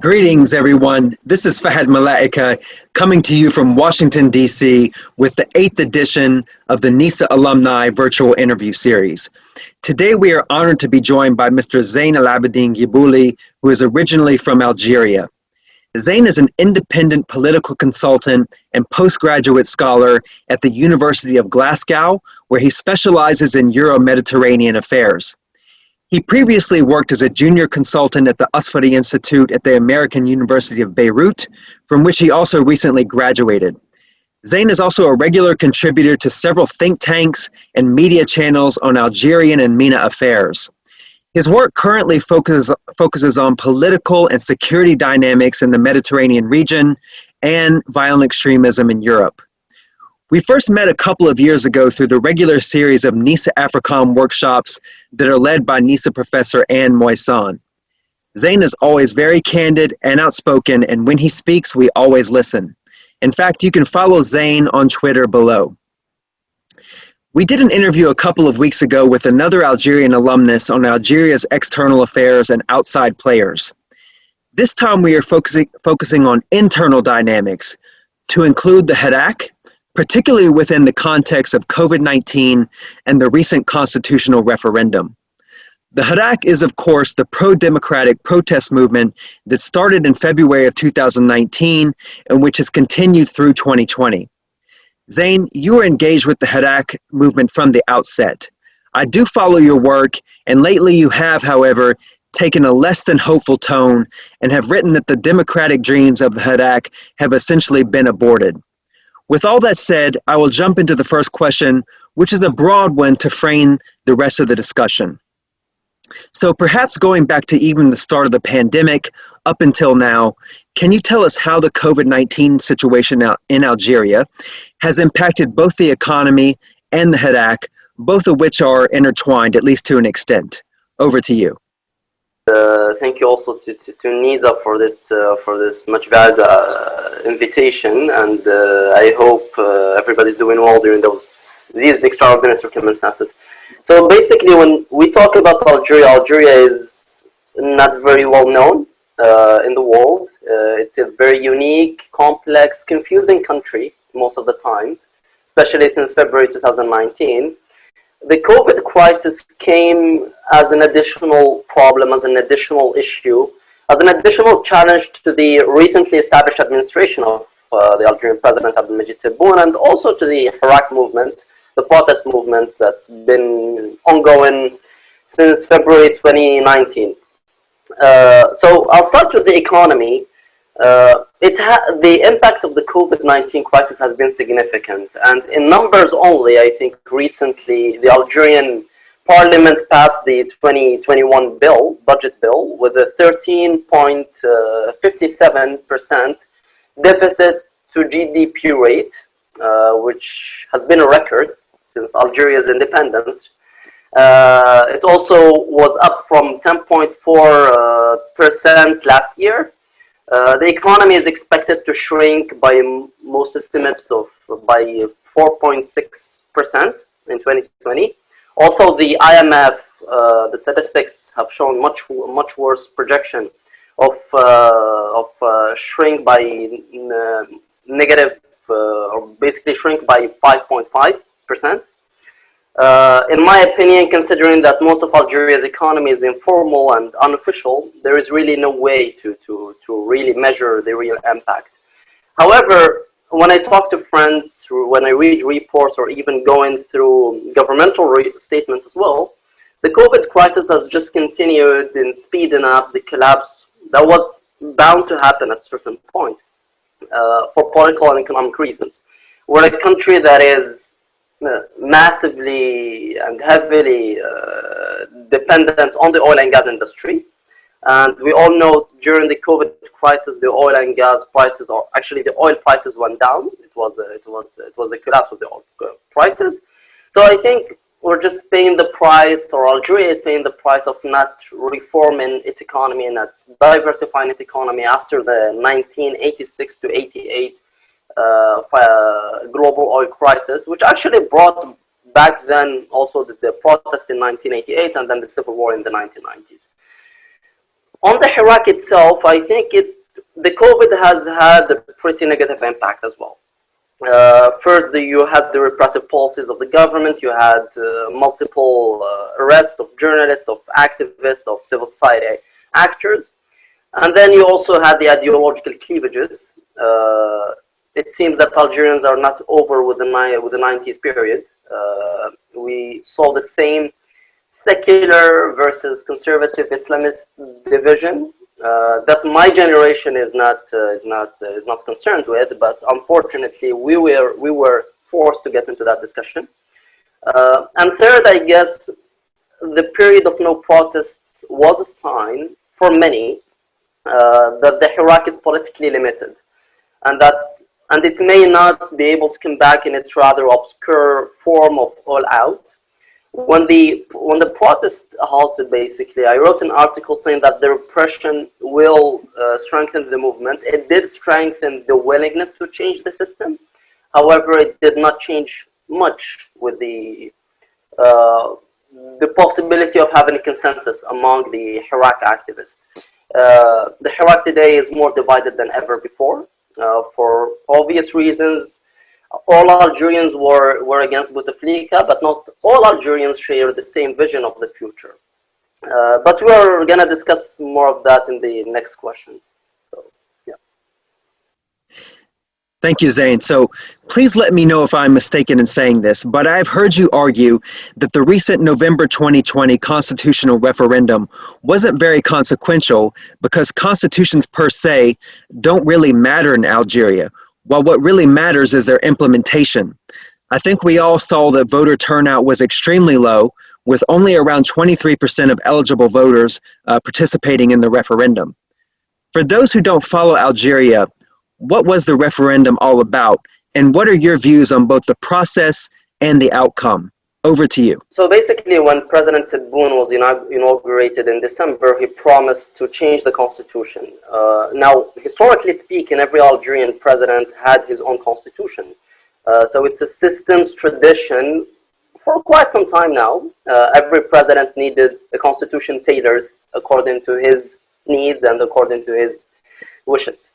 Greetings, everyone. This is Fahad Malaika coming to you from Washington, D.C. with the 8th edition of the NESA Alumni Virtual Interview Series. Today, we are honored to be joined by Mr. Zine Labidine Ghebouli, who is originally from Algeria. Zine is an independent political consultant and postgraduate scholar at the University of Glasgow, where he specializes in Euro-Mediterranean affairs. He previously worked as a junior consultant at the Asfari Institute at the American University of Beirut, from which he also recently graduated. Zine is also a regular contributor to several think tanks and media channels on Algerian and MENA affairs. His work currently focuses on political and security dynamics in the Mediterranean region and violent extremism in Europe. We first met a couple of years ago through the regular series of NESA Africom workshops that are led by NESA professor Anne Moisson. Zine is always very candid and outspoken, and when he speaks, we always listen. In fact, you can follow Zine on Twitter below. We did an interview a couple of weeks ago with another Algerian alumnus on Algeria's external affairs and outside players. This time we are focusing on internal dynamics, to include the Hirak, particularly within the context of COVID-19 and the recent constitutional referendum. The Hirak is, of course, the pro-democratic protest movement that started in February of 2019 and which has continued through 2020. Zine, you were engaged with the Hirak movement from the outset. I do follow your work, and lately you have, however, taken a less than hopeful tone and have written that the democratic dreams of the Hirak have essentially been aborted. With all that said, I will jump into the first question, which is a broad one to frame the rest of the discussion. So perhaps going back to even the start of the pandemic up until now, can you tell us how the COVID-19 situation in Algeria has impacted both the economy and the Hirak, both of which are intertwined, at least to an extent? Over to you. Thank you also to NESA for this much valued invitation, and I hope everybody's doing well during these extraordinary circumstances. So basically, when we talk about Algeria, Algeria is not very well known in the world. It's a very unique, complex, confusing country most of the times, especially since February 2019. The COVID crisis came as an additional problem, as an additional issue, as an additional challenge to the recently established administration of the Algerian President Abdelmajid Tebboune, and also to the Hirak movement, the protest movement that's been ongoing since February 2019. So I'll start with the economy. The impact of the COVID-19 crisis has been significant, and in numbers only, I think recently the Algerian parliament passed the 2021 budget bill with a 13.57% deficit to GDP rate, which has been a record since Algeria's independence. It also was up from 10.4% last year. The economy is expected to shrink by most estimates by 4.6% in 2020. Although the IMF, the statistics have shown much worse projection of shrink by negative, or basically shrink by 5.5%. In my opinion, considering that most of Algeria's economy is informal and unofficial, there is really no way to really measure the real impact. However, when I talk to friends, when I read reports, or even going through governmental statements as well, the COVID crisis has just continued in speeding up the collapse that was bound to happen at a certain point for political and economic reasons. We're a country that is massively and heavily dependent on the oil and gas industry, and we all know during the COVID crisis the oil and gas prices, or actually the oil prices, went down. It was a collapse of the oil prices. So I think we're just paying the price, or Algeria is paying the price of not reforming its economy and not diversifying its economy after the 1986 to 88 global oil crisis, which actually brought back then also the protest in 1988 and then the civil war in the 1990s. On the Hirak itself, I think the COVID has had a pretty negative impact as well. First, you had the repressive policies of the government. You had multiple arrests of journalists, of activists, of civil society actors. And then you also had the ideological cleavages. It seems that Algerians are not over with the 90s period. We saw the same secular versus conservative Islamist division that my generation is not concerned with, but unfortunately we were forced to get into that discussion. And third, I guess the period of no protests was a sign for many that the Hirak is politically limited, and it may not be able to come back in its rather obscure form of all out. When the protest halted, basically, I wrote an article saying that the repression will strengthen the movement. It did strengthen the willingness to change the system. However, it did not change much with the possibility of having a consensus among the Hirak activists. The Hirak today is more divided than ever before, for obvious reasons. All Algerians were against Bouteflika, but not all Algerians share the same vision of the future. But we're going to discuss more of that in the next questions. So, yeah. Thank you, Zane. So please let me know if I'm mistaken in saying this, but I've heard you argue that the recent November 2020 constitutional referendum wasn't very consequential because constitutions per se don't really matter in Algeria, while what really matters is their implementation. I think we all saw that voter turnout was extremely low, with only around 23% of eligible voters participating in the referendum. For those who don't follow Algeria, what was the referendum all about, and what are your views on both the process and the outcome? Over to you. So basically, when President Tebboune was inaugurated in December, he promised to change the constitution. Now, historically speaking, every Algerian president had his own constitution. So it's a systems tradition for quite some time now. Every president needed a constitution tailored according to his needs and according to his wishes.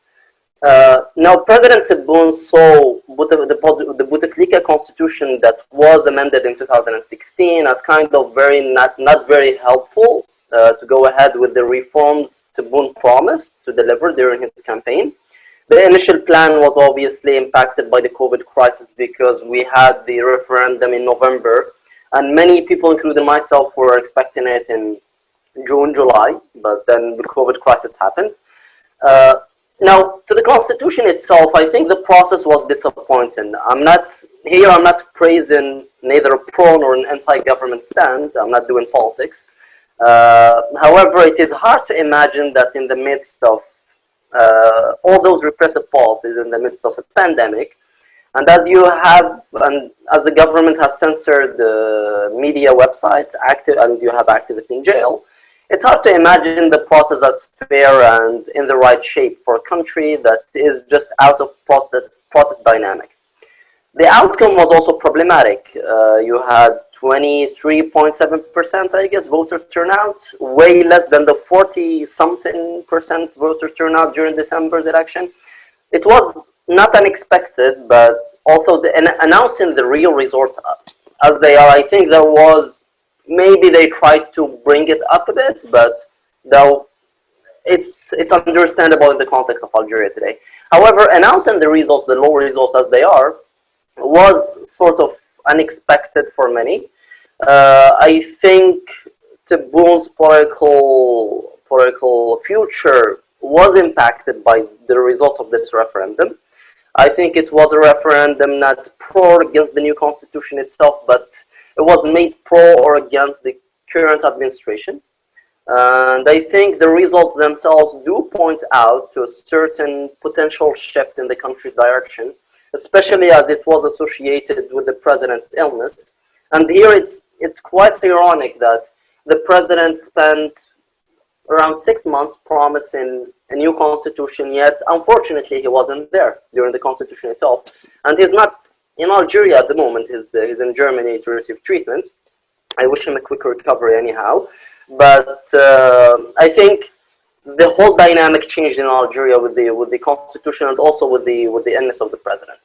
Now, President Tebboune saw the Bouteflika constitution that was amended in 2016 as kind of not very helpful to go ahead with the reforms Tebboune promised to deliver during his campaign. The initial plan was obviously impacted by the COVID crisis because we had the referendum in November, and many people, including myself, were expecting it in June, July, but then the COVID crisis happened. Now, to the constitution itself, I think the process was disappointing. I'm not praising neither a pro nor an anti-government stand. I'm not doing politics. However, it is hard to imagine that in the midst of all those repressive policies, in the midst of a pandemic, and as the government has censored media websites, and you have activists in jail, it's hard to imagine the process as fair and in the right shape for a country that is just out of protest dynamic. The outcome was also problematic. You had 23.7%, I guess, voter turnout, way less than the 40-something% voter turnout during December's election. It was not unexpected, but also announcing the real results as they are, I think there was, maybe they tried to bring it up a bit, but though it's understandable in the context of Algeria today. However, announcing the results, the low results as they are, was sort of unexpected for many. I think Tebboune's political future was impacted by the results of this referendum. I think it was a referendum not pro or against the new constitution itself, but it was made pro or against the current administration. And I think the results themselves do point out to a certain potential shift in the country's direction, especially as it was associated with the president's illness. And here it's quite ironic that the president spent around 6 months promising a new constitution, yet unfortunately he wasn't there during the constitution itself. And he's not in Algeria at the moment, he's in Germany to receive treatment. I wish him a quick recovery anyhow. But I think the whole dynamic changed in Algeria with the constitution and also with the illness of the president.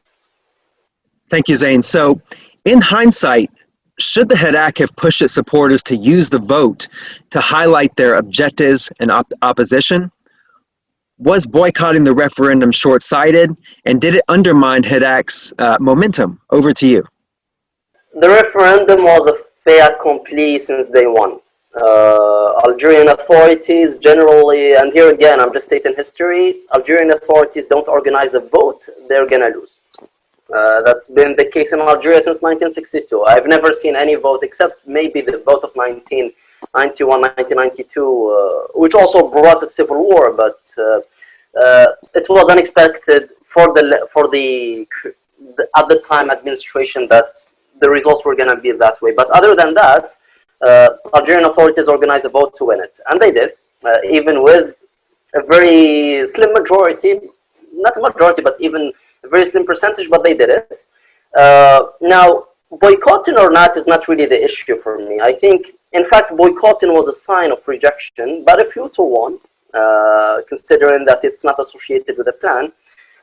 Thank you, Zane. So, in hindsight, should the Hirak have pushed its supporters to use the vote to highlight their objectives and opposition? Was boycotting the referendum short-sighted, and did it undermine Hirak's momentum? Over to you. The referendum was a fait accompli since day one. Algerian authorities generally, and here again, I'm just stating history, Algerian authorities don't organize a vote, they're gonna lose. That's been the case in Algeria since 1962. I've never seen any vote except maybe the vote of 1991, 1992, which also brought a civil war, but it was unexpected for the at the time administration that the results were going to be that way. But other than that, Algerian authorities organized a vote to win it, and they did, even with a very slim majority, not a majority, but even a very slim percentage, but they did it. Now, boycotting or not is not really the issue for me. I think, in fact, boycotting was a sign of rejection, but a future one, considering that it's not associated with a plan.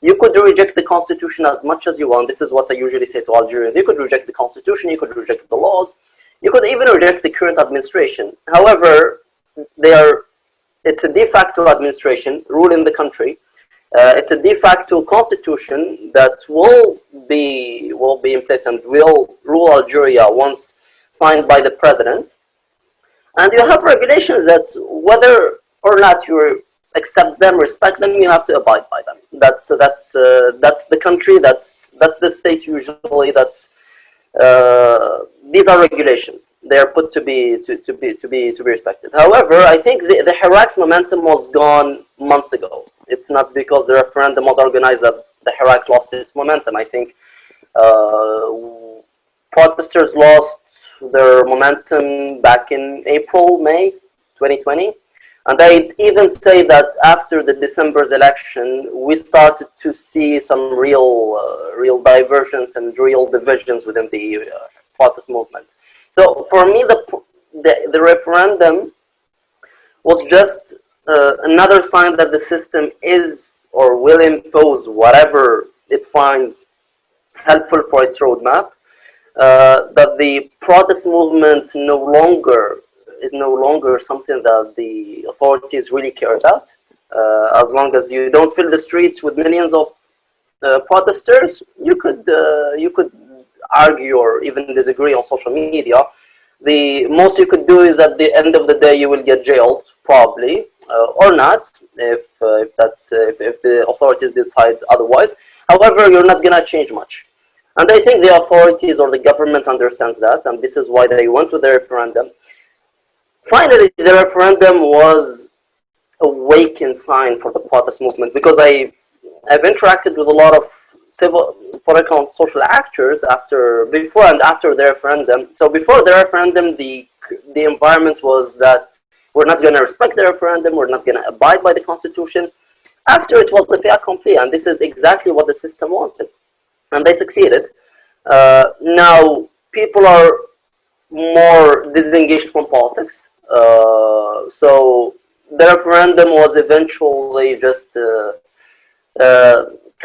You could reject the constitution as much as you want. This is what I usually say to Algerians. You could reject the constitution, you could reject the laws, you could even reject the current administration. However, it's a de facto administration ruling the country. It's a de facto constitution that will be in place and will rule Algeria once signed by the president. And you have regulations that whether or not you accept them, respect them, you have to abide by them. That's the country. That's the state usually. These are regulations. They are put to be respected. However, I think the Hirak's momentum was gone months ago. It's not because the referendum was organized that the Hirak lost its momentum. I think protesters lost their momentum back in April, May 2020. And I even say that after the December's election, we started to see some real diversions and real divisions within the protest movement. So for me, the referendum was just another sign that the system is or will impose whatever it finds helpful for its roadmap. That the protest movement is no longer something that the authorities really care about. As long as you don't fill the streets with millions of protesters, you could argue or even disagree on social media. The most you could do is at the end of the day you will get jailed, probably, or not, if the authorities decide otherwise. However, you're not gonna change much. And I think the authorities or the government understands that, and this is why they went to the referendum. Finally, the referendum was a waking sign for the protest movement, because I've interacted with a lot of civil, political, and social actors before and after the referendum. So before the referendum, the environment was that we're not going to respect the referendum, we're not going to abide by the constitution. After, it was a fait accompli, and this is exactly what the system wanted, and they succeeded. Now people are more disengaged from politics. So the referendum was eventually just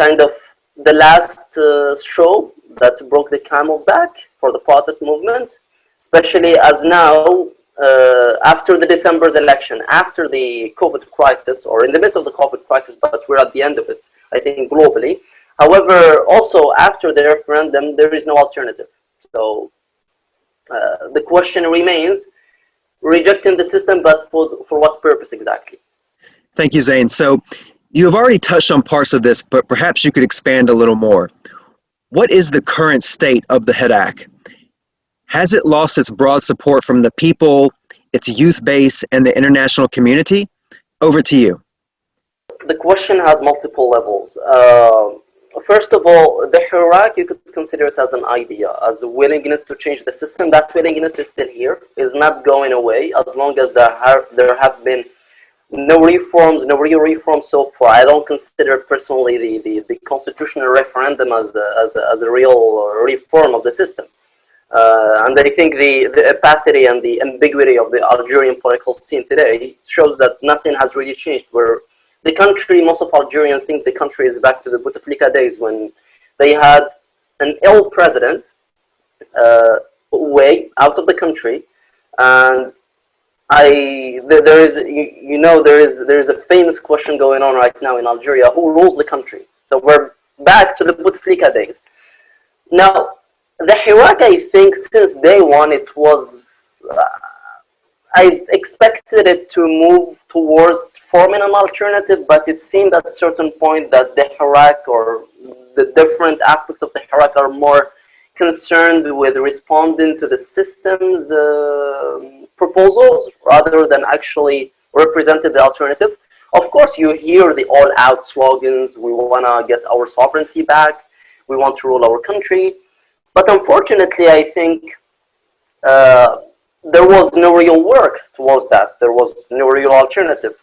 kind of the last straw that broke the camel's back for the protest movement, especially as now, after the December's election, after the COVID crisis, or in the midst of the COVID crisis, but we're at the end of it, I think, globally. However, also after the referendum, there is no alternative. So the question remains, rejecting the system, but for what purpose exactly? Thank you, Zane. So you have already touched on parts of this, but perhaps you could expand a little more. What is the current state of the Hirak? Has it lost its broad support from the people, its youth base, and the international community? Over to you. The question has multiple levels. First of all, the Hirak, you could consider it as an idea, as a willingness to change the system. That willingness is still here, is not going away, as long as there have been no reforms, no real reforms so far. I don't consider personally the constitutional referendum as a real reform of the system. And I think the opacity and the ambiguity of the Algerian political scene today shows that nothing has really changed. Where the country, most of Algerians think the country is back to the Bouteflika days when they had an ill president way out of the country, and there is there is a famous question going on right now in Algeria: who rules the country? So we're back to the Bouteflika days. Now, the Hirak, I think, since day one, it was. I expected it to move towards forming an alternative, but it seemed at a certain point that the Hirak or the different aspects of the Hirak are more concerned with responding to the system's proposals rather than actually representing the alternative. Of course, you hear the all-out slogans: we want to get our sovereignty back, we want to rule our country. But unfortunately, I think there was no real work towards that. There was no real alternative,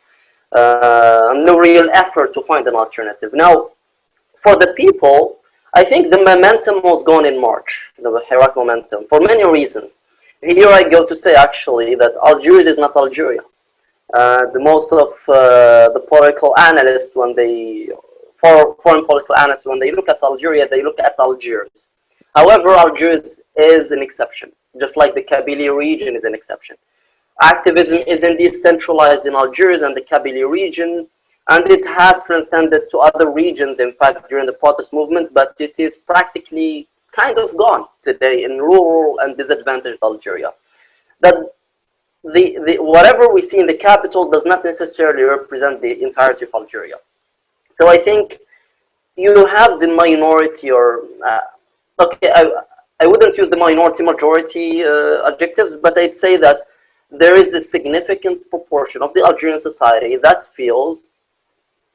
no real effort to find an alternative. Now, for the people, I think the momentum was gone in March, the Hirak momentum, for many reasons. Here I go to say, actually, that Algeria is not Algeria. Most of the political analysts, foreign political analysts, when they look at Algeria, they look at Algiers. However, Algiers is an exception, just like the Kabylie region is an exception. Activism isn't decentralized in Algiers and the Kabylie region, and it has transcended to other regions, in fact, during the protest movement, but it is practically kind of gone today in rural and disadvantaged Algeria. That whatever we see in the capital does not necessarily represent the entirety of Algeria. So I think you have the minority or I wouldn't use the minority majority adjectives, but I'd say that there is a significant proportion of the Algerian society that feels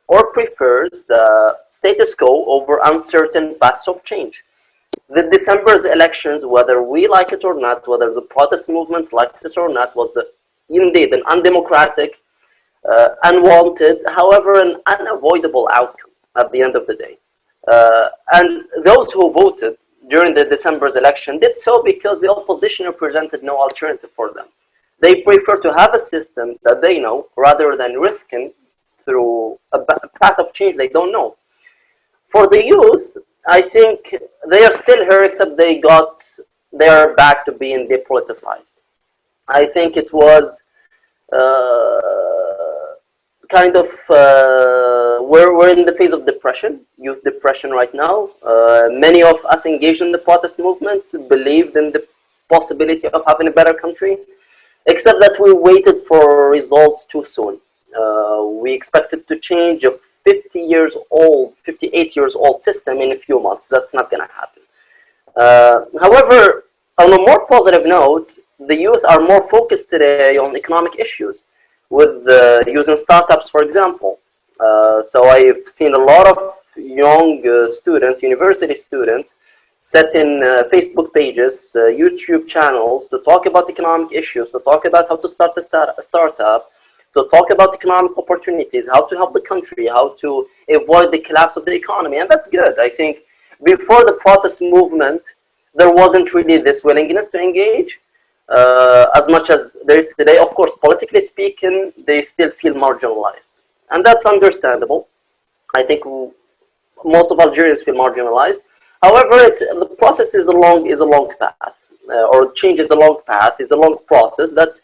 or prefers the status quo over uncertain paths of change. The December's elections, whether we like it or not, whether the protest movement likes it or not, was indeed an undemocratic, unwanted, however, an unavoidable outcome at the end of the day. And those who voted during the December's election did so because the opposition represented no alternative for them. They prefer to have a system that they know rather than risking through a path of change they don't know. For the youth, I think they are still here, except they are back to being depoliticized. I think it was we're in the phase of depression, youth depression right now. Many of us engaged in the protest movements believed in the possibility of having a better country, except that we waited for results too soon. We expected to change a 58 years old system in a few months. That's not going to happen. However, on a more positive note, the youth are more focused today on economic issues, with using startups, for example. So I've seen a lot of young students, university students, setting Facebook pages, YouTube channels to talk about economic issues, to talk about how to start a startup, to talk about economic opportunities, how to help the country, how to avoid the collapse of the economy. And that's good. I think before the protest movement, there wasn't really this willingness to engage as much as there is today. Of course, politically speaking, they still feel marginalized. And that's understandable. I think most of Algerians feel marginalized. However, the process is a long path, or change is a long path, is a long process that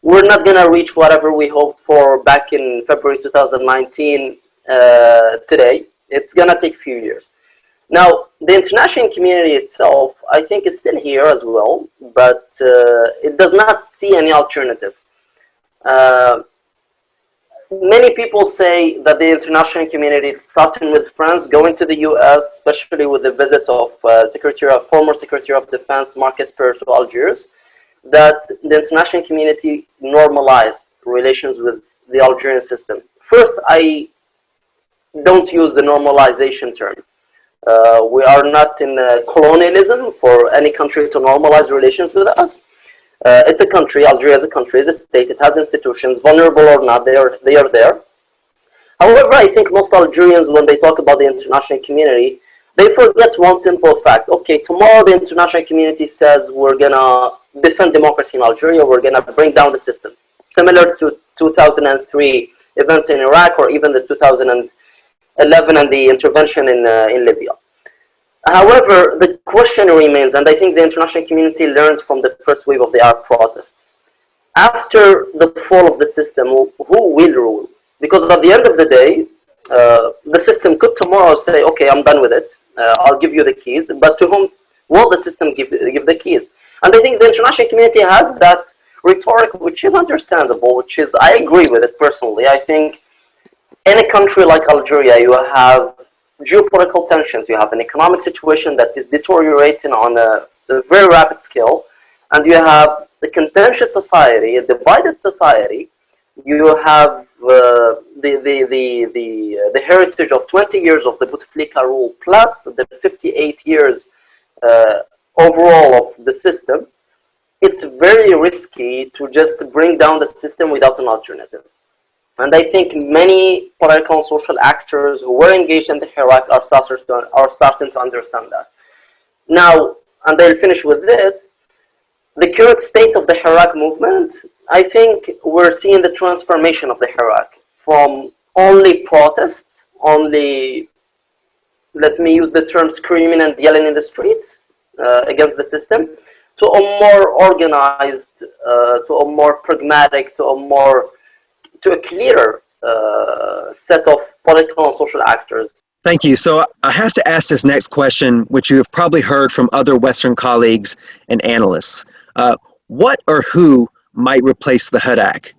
we're not going to reach whatever we hoped for back in February 2019 today. It's going to take a few years. Now, the international community itself, I think, is still here as well, but it does not see any alternative. Many people say that the international community, starting with France, going to the US, especially with the visit of former Secretary of Defense Marc Esper to Algiers, that the international community normalized relations with the Algerian system. First, I don't use the normalization term. We are not in colonialism for any country to normalize relations with us. It's a country, Algeria is a country, is a state, it has institutions, vulnerable or not, they are there. However, I think most Algerians, when they talk about the international community, They forget one simple fact. Okay, tomorrow the international community says we're gonna defend democracy in Algeria, we're gonna bring down the system. Similar to 2003 events in Iraq, or even the 2011 and the intervention in Libya. However, the question remains, and I think the international community learned from the first wave of the Arab protests. After the fall of the system, who will rule? Because at the end of the day, the system could tomorrow say, okay, I'm done with it, I'll give you the keys, but to whom will the system give the keys? And I think the international community has that rhetoric, which is understandable, which is, I agree with it personally. I think in a country like Algeria, you have geopolitical tensions, you have an economic situation that is deteriorating on a very rapid scale, and you have a contentious society, a divided society. You have the heritage of 20 years of the Bouteflika rule plus the 58 years overall of the system. It's very risky to just bring down the system without an alternative. And I think many political and social actors who were engaged in the Hirak are starting to understand that. Now, and I'll finish with this, the current state of the Hirak movement, I think we're seeing the transformation of the Hirak from only protests, only, let me use the term, screaming and yelling in the streets against the system, to a more organized, to a more pragmatic, to a clearer set of political and social actors. Thank you. So I have to ask this next question, which you have probably heard from other Western colleagues and analysts. What or who might replace the Hirak?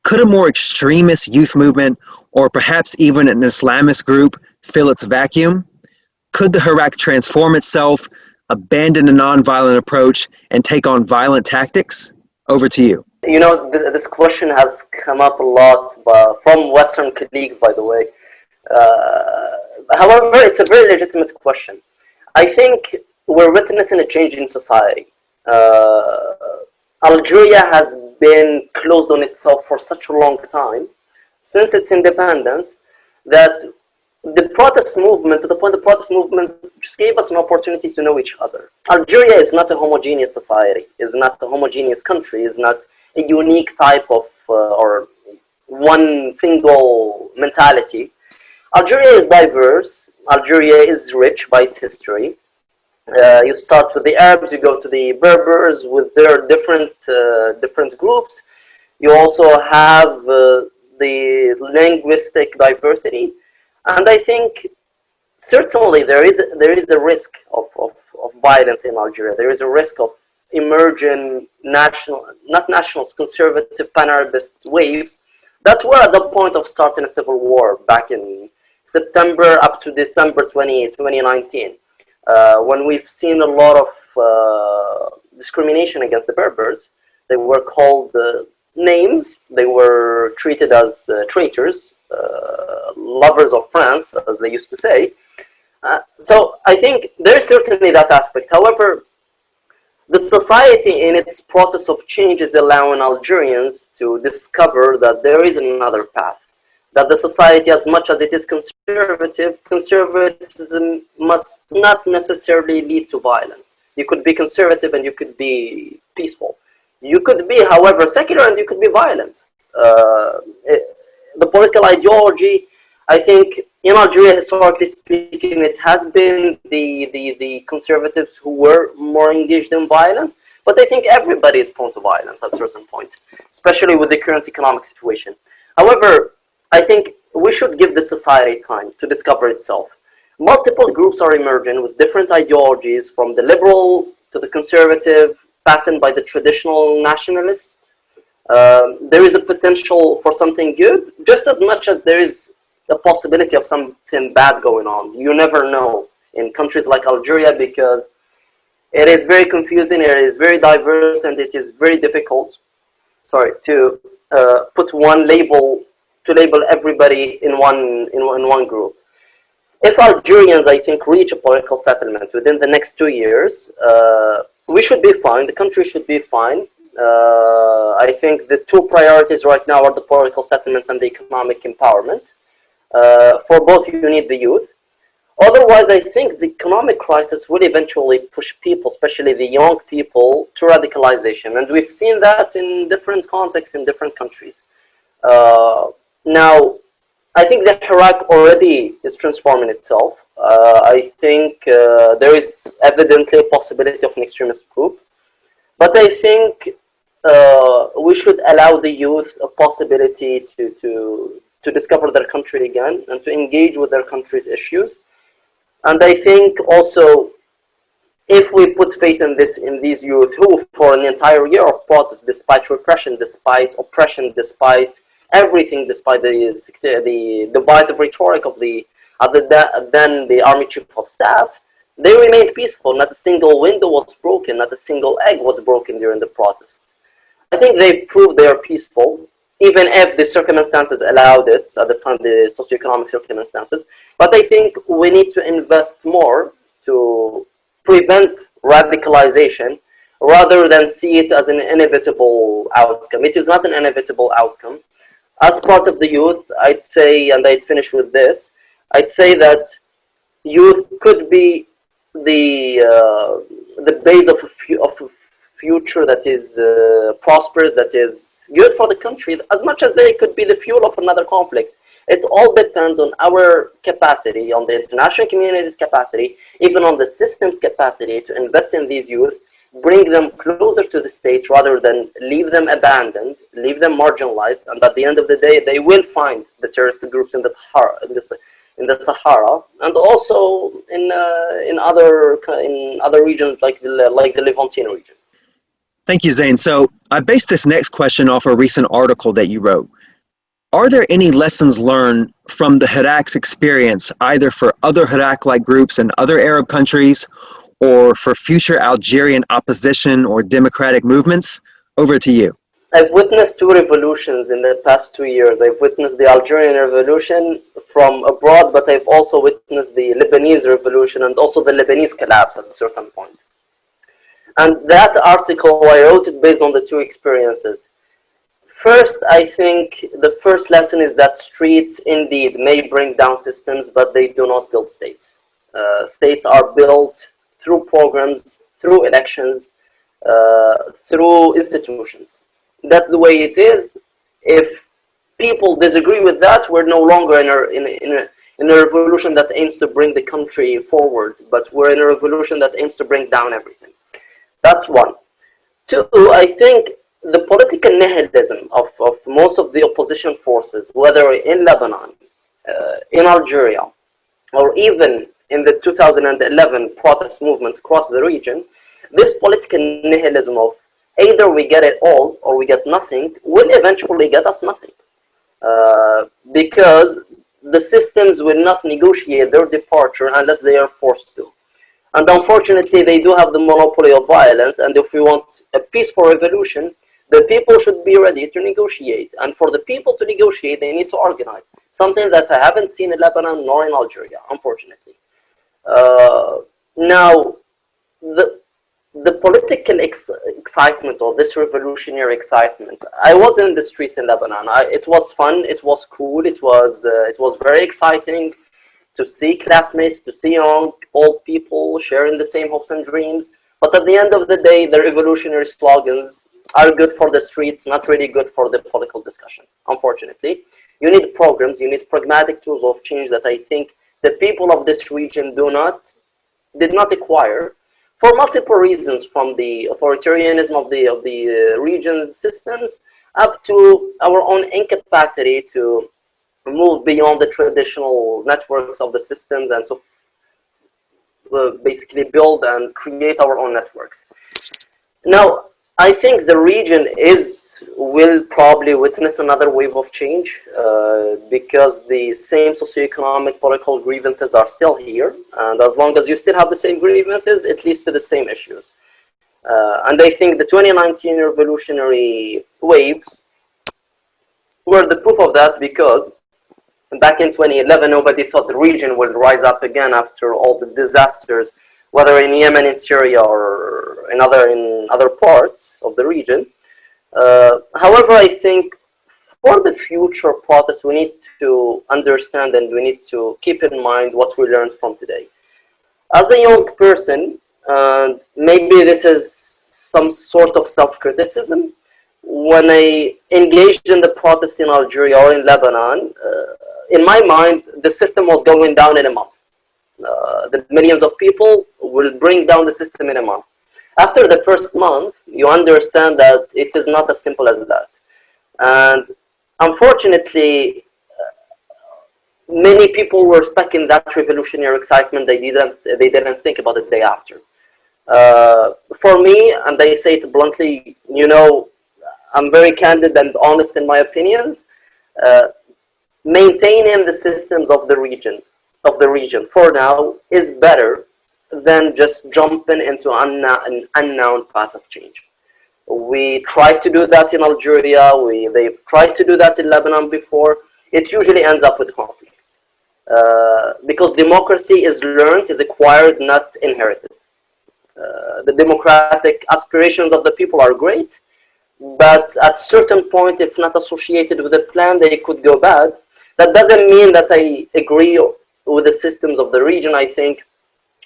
Could a more extremist youth movement, or perhaps even an Islamist group, fill its vacuum? Could the Hirak transform itself, abandon a nonviolent approach, and take on violent tactics? Over to you. You know, this question has come up a lot from Western colleagues, by the way. However, it's a very legitimate question. I think we're witnessing a change in society. Algeria has been closed on itself for such a long time, since its independence, that the protest movement, to the point the protest movement just gave us an opportunity to know each other. Algeria is not a homogeneous society, is not a homogeneous country, is not a unique type of, or one single mentality. Algeria is diverse, Algeria is rich by its history. You start with the Arabs, you go to the Berbers with their different groups. You also have the linguistic diversity, and I think certainly there is a risk of violence in Algeria. There is a risk of emerging conservative pan-Arabist waves that were at the point of starting a civil war back in September up to December 2019. When we've seen a lot of discrimination against the Berbers. They were called names, they were treated as traitors, lovers of France, as they used to say. So I think there's certainly that aspect. However, the society in its process of change is allowing Algerians to discover that there is another path. That the society, as much as it is conservative, conservatism must not necessarily lead to violence. You could be conservative and you could be peaceful. You could be, however, secular and you could be violent. The political ideology, I think, in Algeria, historically speaking, it has been the conservatives who were more engaged in violence. But I think everybody is prone to violence at a certain point, especially with the current economic situation. However, I think we should give the society time to discover itself. Multiple groups are emerging with different ideologies, from the liberal to the conservative, passing by the traditional nationalist. There is a potential for something good, just as much as there is a possibility of something bad going on. You never know in countries like Algeria, because it is very confusing, it is very diverse, and it is very difficult, to put one label, to label everybody in one group. If Algerians, I think, reach a political settlement within the next 2 years, we should be fine, the country should be fine. I think the two priorities right now are the political settlements and the economic empowerment. For both, you need the youth. Otherwise, I think the economic crisis will eventually push people, especially the young people, to radicalization. And we've seen that in different contexts in different countries. Now, I think that Hirak already is transforming itself. I think there is evidently a possibility of an extremist group. But I think we should allow the youth a possibility to discover their country again and to engage with their country's issues. And I think also, if we put faith in these youth who, for an entire year of protest, despite repression, despite oppression, despite everything, despite the divisive rhetoric of then the army chief of staff, they remained peaceful. Not a single window was broken, not a single egg was broken during the protests. I think they've proved they are peaceful, even if the circumstances allowed it at the time, the socioeconomic circumstances. But I think we need to invest more to prevent radicalization rather than see it as an inevitable outcome. It is not an inevitable outcome. As part of the youth, I'd say, and I'd finish with this, I'd say that youth could be the base of a future that is prosperous, that is good for the country, as much as they could be the fuel of another conflict. It all depends on our capacity, on the international community's capacity, even on the system's capacity to invest in these youth, bring them closer to the state rather than leave them abandoned, leave them marginalized, and at the end of the day, they will find the terrorist groups in the Sahara, and also in other regions like the Levantine region. Thank you, Zane. So I based this next question off a recent article that you wrote. Are there any lessons learned from the Hirak's experience, either for other Hirak-like groups in other Arab countries, or for future Algerian opposition or democratic movements? Over to you. I've witnessed two revolutions in the past 2 years. I've witnessed the Algerian revolution from abroad, but I've also witnessed the Lebanese revolution and also the Lebanese collapse at a certain point. And that article, I wrote it based on the two experiences. First, I think the first lesson is that streets indeed may bring down systems, but they do not build states. States are built through programs, through elections, through institutions. That's the way it is. If people disagree with that, we're no longer in a revolution that aims to bring the country forward, but we're in a revolution that aims to bring down everything. That's one. Two, I think the political nihilism of most of the opposition forces, whether in Lebanon, in Algeria, or even in the 2011 protest movements across the region, this political nihilism of either we get it all or we get nothing will eventually get us nothing. Because the systems will not negotiate their departure unless they are forced to. And unfortunately, they do have the monopoly of violence, and if we want a peaceful revolution, the people should be ready to negotiate. And for the people to negotiate, they need to organize. Something that I haven't seen in Lebanon nor in Algeria, unfortunately. Now, the political excitement, or this revolutionary excitement, I was in the streets in Lebanon. It was fun, it was cool, it was very exciting to see classmates, to see young, old people sharing the same hopes and dreams. But at the end of the day, the revolutionary slogans are good for the streets, not really good for the political discussions, unfortunately. You need programs, you need pragmatic tools of change that I think the people of this region did not acquire for multiple reasons, from the authoritarianism of the region's systems up to our own incapacity to move beyond the traditional networks of the systems and to basically build and create our own networks. Now, I think the region will probably witness another wave of change because the same socioeconomic political grievances are still here, and as long as you still have the same grievances, it leads to the same issues. And I think the 2019 revolutionary waves were the proof of that, because back in 2011, nobody thought the region would rise up again after all the disasters, whether in Yemen, in Syria, or in other parts of the region. However, I think For the future protests, we need to understand and we need to keep in mind what we learned from today. As a young person, and maybe this is some sort of self-criticism, when I engaged in the protest in Algeria or in Lebanon, in my mind, the system was going down in a month. The millions of people will bring down the system in a month. After the first month, you understand that it is not as simple as that. And unfortunately, many people were stuck in that revolutionary excitement. They didn't think about the day after. For me, and I say it bluntly, you know, I'm very candid and honest in my opinions. Maintaining the systems of the region for now is better than just jumping into an unknown path of change. We tried to do that in Algeria. They've tried to do that in Lebanon before. It usually ends up with conflicts because democracy is learned, is acquired, not inherited. The democratic aspirations of the people are great, but at a certain point, if not associated with a plan, they could go bad. That doesn't mean that I agree with the systems of the region. I think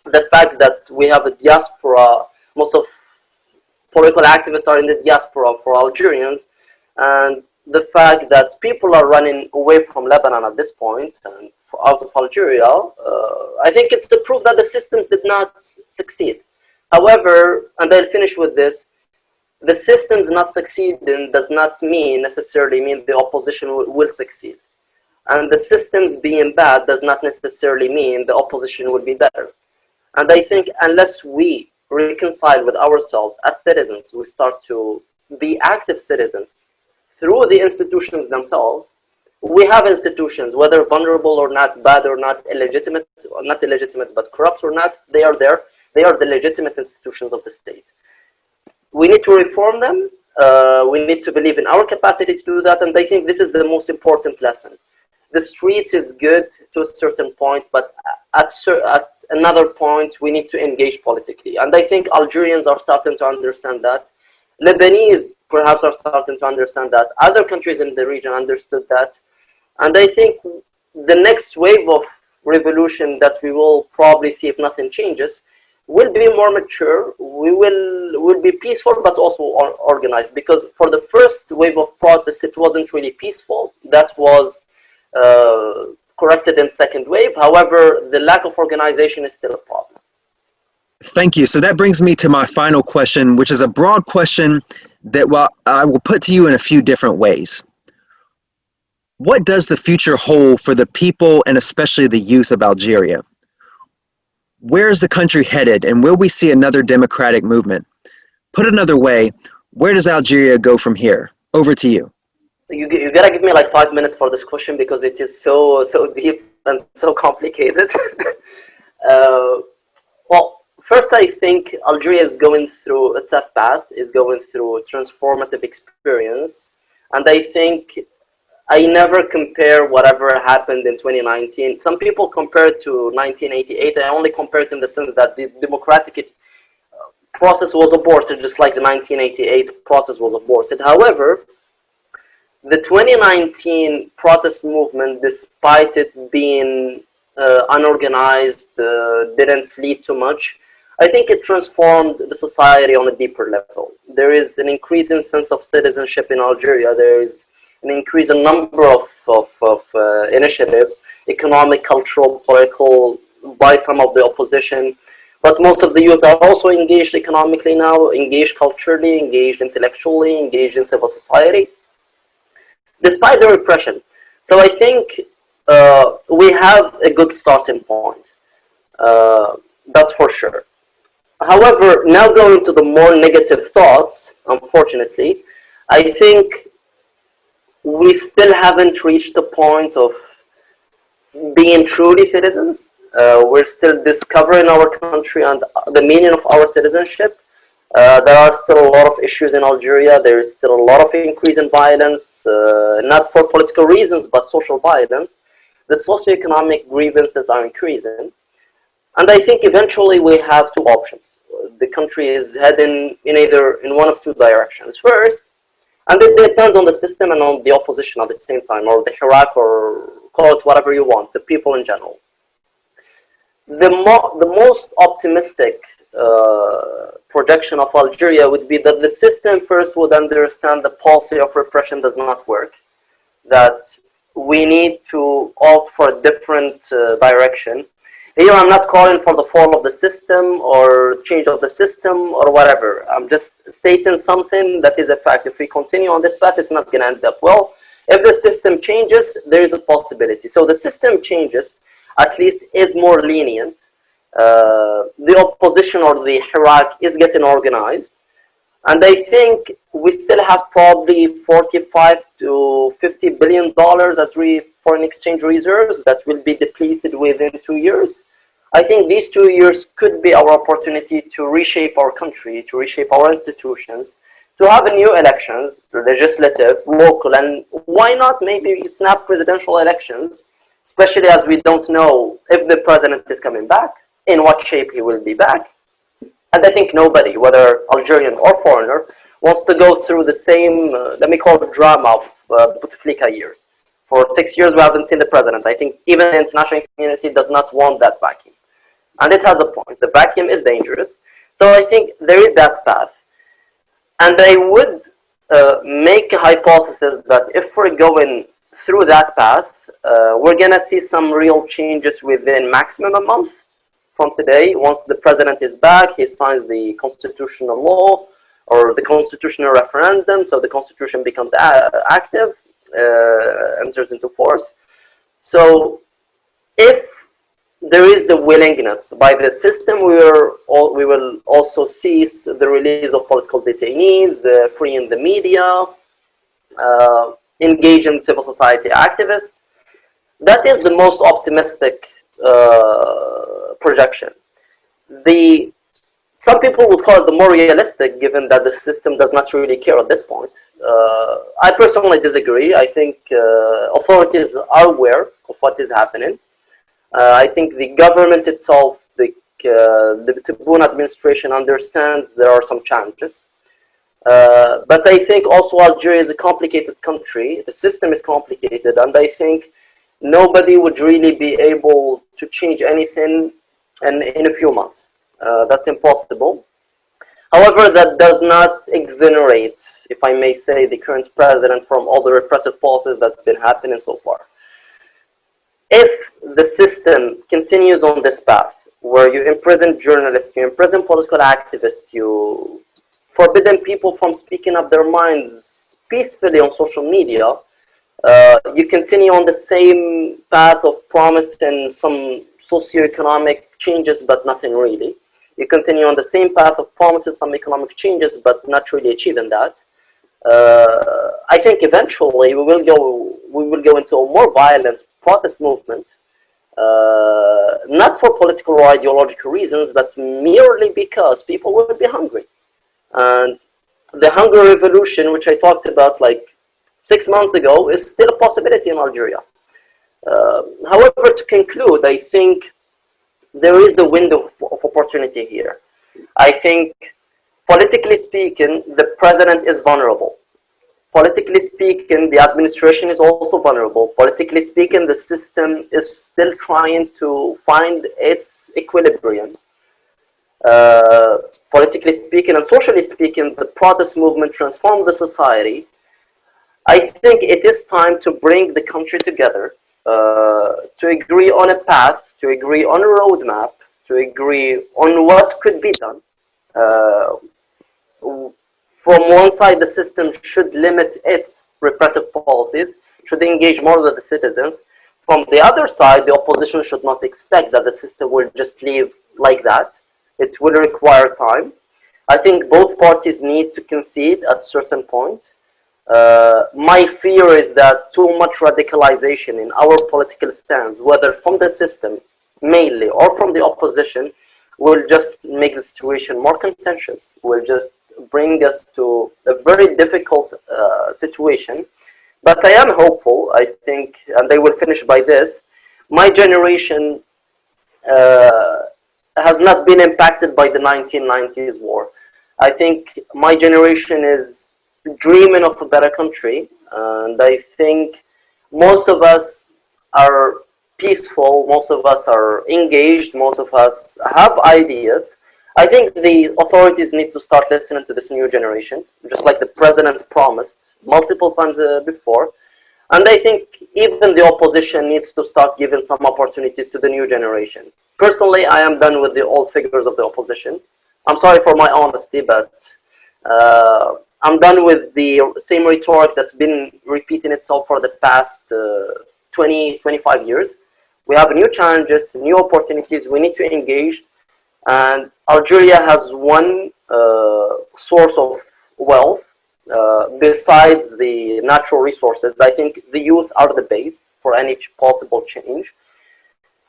the fact that we have a diaspora, most of political activists are in the diaspora for Algerians, and the fact that people are running away from Lebanon at this point and out of Algeria, I think it's the proof that the systems did not succeed. However, and I'll finish with this, the systems not succeeding does not necessarily mean the opposition will succeed. And the systems being bad does not necessarily mean the opposition will be better. And I think unless we reconcile with ourselves as citizens, we start to be active citizens through the institutions themselves. We have institutions, whether vulnerable or not, bad or not, illegitimate, not illegitimate, but corrupt or not, they are there. They are the legitimate institutions of the state. We need to reform them. We need to believe in our capacity to do that. And I think this is the most important lesson. The streets is good to a certain point, but at another point, we need to engage politically. And I think Algerians are starting to understand that. Lebanese perhaps are starting to understand that. Other countries in the region understood that. And I think the next wave of revolution that we will probably see if nothing changes will be more mature. We will be peaceful, but also organized. Because for the first wave of protests, it wasn't really peaceful. That was corrected in second wave. However, the lack of organization is still a problem. Thank you. So that brings me to my final question, which is a broad question that I will put to you in a few different ways. What does the future hold for the people and especially the youth of Algeria? Where is the country headed, and will we see another democratic movement? Put another way, where does Algeria go from here? Over to you. You gotta give me like 5 minutes for this question because it is so deep and so complicated. Well, first I think Algeria is going through a tough path, is going through a transformative experience, and I think I never compare whatever happened in 2019. Some people compare it to 1988. I only compare it in the sense that the democratic process was aborted, just like the 1988 process was aborted. However, the 2019 protest movement, despite it being unorganized, didn't lead to much, I think it transformed the society on a deeper level. There is an increasing sense of citizenship in Algeria. There is an increasing number of initiatives, economic, cultural, political, by some of the opposition. But most of the youth are also engaged economically now, engaged culturally, engaged intellectually, engaged in civil society, despite the repression. So I think we have a good starting point. That's for sure. However, now going to the more negative thoughts, unfortunately, I think we still haven't reached the point of being truly citizens. We're still discovering our country and the meaning of our citizenship. There are still a lot of issues in Algeria. There is still a lot of increase in violence, not for political reasons, but social violence. The socioeconomic grievances are increasing. And I think eventually we have two options. The country is heading in one of two directions. First, And it depends on the system and on the opposition at the same time, or the Hirak, or call it whatever you want, the people in general. The most optimistic projection of Algeria would be that the system first would understand the policy of repression does not work, that we need to opt for a different direction. Here I'm not calling for the fall of the system or change of the system or whatever. I'm just stating something that is a fact. If we continue on this path, it's not going to end up well. If the system changes, there is a possibility. So the system changes, at least is more lenient. The opposition or the Hirak is getting organized. And I think we still have probably 45 to 50 billion dollars as foreign exchange reserves that will be depleted within 2 years. I think these 2 years could be our opportunity to reshape our country, to reshape our institutions, to have new elections, legislative, local, and why not maybe snap presidential elections, especially as we don't know if the president is coming back, in what shape he will be back. And I think nobody, whether Algerian or foreigner, wants to go through the same, let me call it drama of Bouteflika years. For 6 years, we haven't seen the president. I think even the international community does not want that vacuum. And it has a point. The vacuum is dangerous. So I think there is that path. And I would make a hypothesis that if we're going through that path, we're going to see some real changes within maximum a month from today. Once the president is back, he signs the constitutional law or the constitutional referendum, so the constitution becomes active, enters into force. So if there is a willingness by the system, we will also see the release of political detainees, freeing the media, engage in civil society activists. That is the most optimistic projection. Some people would call it the more realistic, given that the system does not really care at this point. I personally disagree. I think authorities are aware of what is happening. I think the government itself, the Tebboune administration understands there are some challenges. But I think also Algeria is a complicated country. The system is complicated, and I think nobody would really be able to change anything in a few months. That's impossible. However, that does not exonerate, if I may say, the current president from all the repressive policies that's been happening so far. If the system continues on this path, where you imprison journalists, you imprison political activists, you forbidden people from speaking up their minds peacefully on social media, you continue on the same path of promising some socioeconomic changes, but nothing really. You continue on the same path of promising some economic changes, but not really achieving that. I think eventually we will go into a more violent protest movement, not for political or ideological reasons, but merely because people will be hungry. And the hunger revolution, which I talked about like 6 months ago, is still a possibility in Algeria. However, to conclude, I think there is a window of opportunity here. I think, politically speaking, the president is vulnerable. Politically speaking, the administration is also vulnerable. Politically speaking, the system is still trying to find its equilibrium. Politically speaking and socially speaking, the protest movement transformed the society. I think it is time to bring the country together, to agree on a path, to agree on a roadmap, to agree on what could be done. From one side, the system should limit its repressive policies, should engage more with the citizens. From the other side, the opposition should not expect that the system will just leave like that. It will require time. I think both parties need to concede at a certain point. My fear is that too much radicalization in our political stance, whether from the system mainly or from the opposition, will just make the situation more contentious, will just bring us to a very difficult situation. But I am hopeful, I think, and I will finish by this. My generation has not been impacted by the 1990s war. I think my generation is dreaming of a better country, and I think most of us are peaceful, most of us are engaged, most of us have ideas. I think the authorities need to start listening to this new generation, just like the president promised multiple times before. And I think even the opposition needs to start giving some opportunities to the new generation. Personally, I am done with the old figures of the opposition. I'm sorry for my honesty, but I'm done with the same rhetoric that's been repeating itself for the past 20, 25 years. We have new challenges, new opportunities. We need to engage. And Algeria has one source of wealth besides the natural resources. I think the youth are the base for any possible change.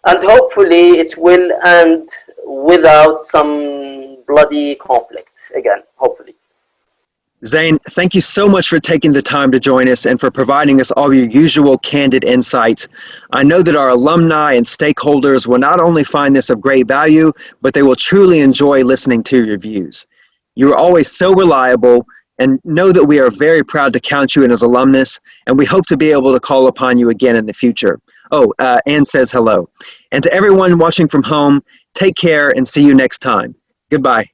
And hopefully it will end without some bloody conflict again, hopefully. Zine, thank you so much for taking the time to join us and for providing us all your usual candid insights. I know that our alumni and stakeholders will not only find this of great value, but they will truly enjoy listening to your views. You are always so reliable, and know that we are very proud to count you in as alumnus, and we hope to be able to call upon you again in the future. Oh, Anne says hello. And to everyone watching from home, take care and see you next time. Goodbye.